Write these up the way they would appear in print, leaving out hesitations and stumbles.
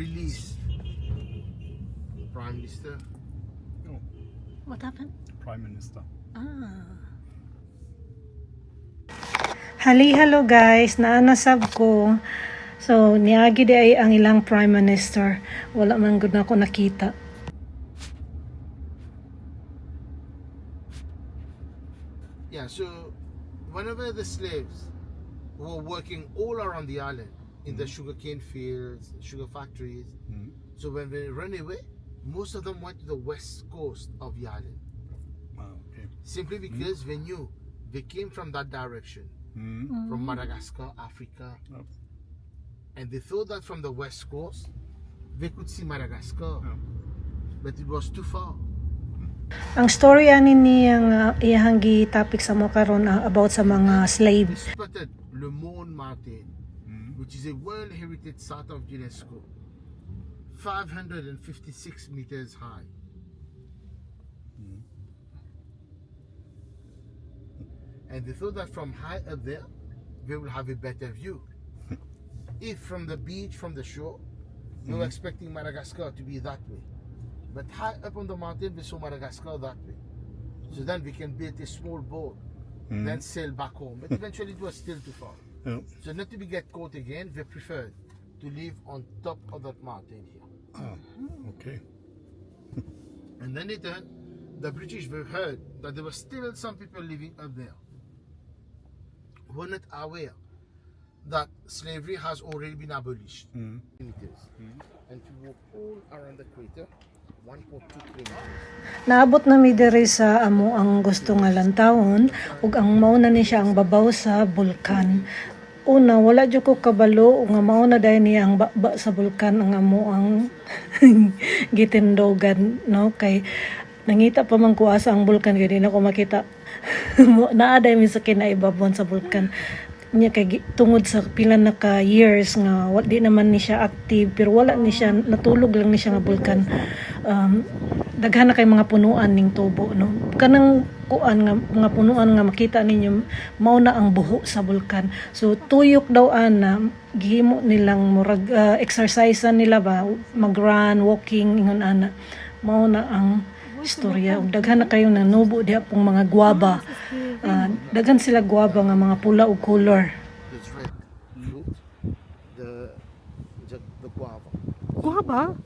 released Prime Minister. Oh, What happened? Prime Minister. Hello guys, naanasab ko. So, niagi di ay ang ilang Prime Minister. Wala man gud na ako nakita. Yeah, so whenever the slaves were working all around the island in the sugarcane fields, sugar factories, so when they ran away, most of them went to the west coast of the island. Okay. Simply because they knew they came from that direction, from Madagascar, Africa, Yep. and they thought that from the west coast they could see Madagascar, Yeah. but it was too far. Ang story ani niyang iyang gi-topic sa mo karon about sa mga They slave. spotted Le Monde Martin, which is a World Heritage Site of UNESCO, 556 meters high. And they thought that from high up there, they will have a better view. If from the beach, from the shore, they were expecting Madagascar to be that way. But high up on the mountain, we saw Madagascar that way. So then we can build a small boat, then sail back home. But eventually it was still too far. Yep. So not to be get caught again, they preferred to live on top of that mountain here. Oh, okay. And then later, the British were heard that there were still some people living up there who were not aware that slavery has already been abolished. Kilometers. And to walk all around the crater, 1.2 kilometers. Naabot na mi diri sa amo ang gusto nga lantawon ug ang mauna ni siya ang babaw sa bulkan. Una, wala jud ko kabalo nga mauna dahil niya ang baba sa bulkan ang amo ang gitindogan, no? Kay nangita pa man ko asa ang bulkan kay di na ko makita. Naaday mi sa kinaibabon sa bulkan. Niya kay tungod sa pila na ka years nga di naman ni siya active pero wala ni siya natulog lang ni siya nga bulkan. Daghan na kay mga punuan ning tubo, no? Kanang kuan nga mga punuan nga makita ninyo mao na ang buho sa bulkan. So tuyok daw ana gihimo nilang murag exercisean nila ba mag-run, walking ingon ana. Mao na ang istorya ug daghan na kayo nanubo diha pong mga guaba. Daghan sila guaba nga mga pula og color. There's red fruit, the guava. Guaba?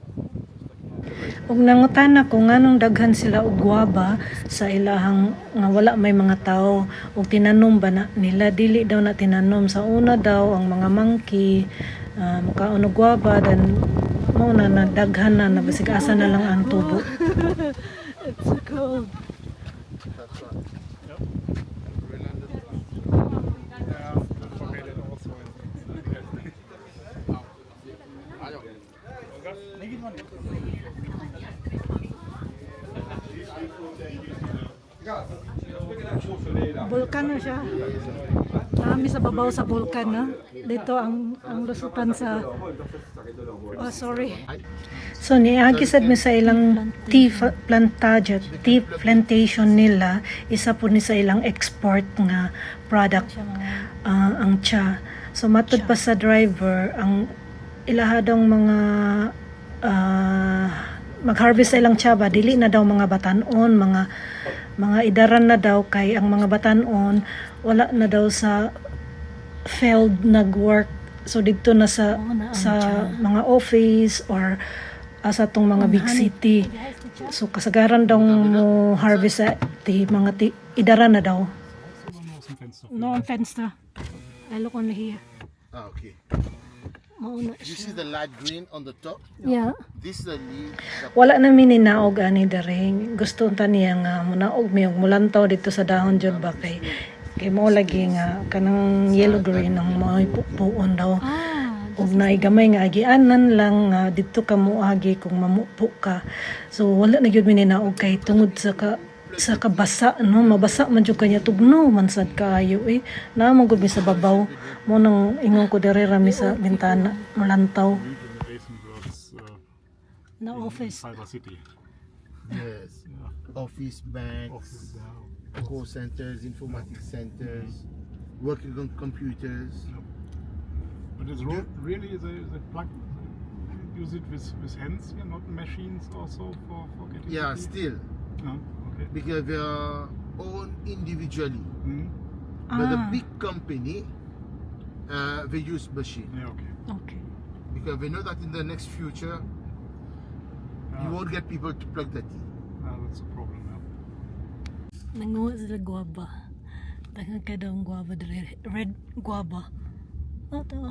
Ug nangutana ko nganong daghan sila og guaba sa ilahang nga wala may mga tao ug tinanom ba na nila dili daw na tinanom sa una daw ang mga monkey makaon og guaba then mao na daghan na basig asa na lang ang tubo. It's so cold. That's right. Yep. Greenland. Yeah, the familjen also Bulkan na siya. Kami sa babaw sa bulkan, no? Dito ang lusutan sa sorry. So niagi sad mi sa ilang tea plantation nila, isa po ni sa ilang export nga product ang cha. So matud pa sa driver ang ilahadong mga mag-harvest sa ilang cha ba dili na daw mga batanon, mga idaran na daw kay ang mga batanon wala na daw sa field nag-work. So dito na sa mga office or sa tong mga big city. So kasagaran daw mo harvest sa mga idaran na daw. No offense na. I look on here. Ah, okay. Mauna You see the light green on the top? Yeah. This is the leaf. Wala na mininaog ani dere. Gusto ta niya nga munaog mi og mulantaw dito sa dahon jud ba kay mo lagi nga kanang yellow green ang mga puon daw. Ug naay gamay nga agianan lang dito ka moagi kung mamupo ka. So wala na gyud mininaog kay tungod sa kabasa, no, mabasa man jud kanya tugnaw man sad kaayo na mo gud mi sa babaw mo nang ingon ko dere rami sa bintana mulantaw na office. Cyber City. Yes. Office, banks, call centers, informatics centers, working on computers. But it's really the use it with hands here, not machines also for getting Yeah, the tea? still. No? Okay. Because they are owned individually. Mm. But the Ah. big company, they use machine. Yeah, okay. Okay. Because they know that in the next future, you won't get people to plug the tea. That's a problem, yeah. Nanguha sila guava. Tangan ka daw ang guava dali. Red guava. Oh, to.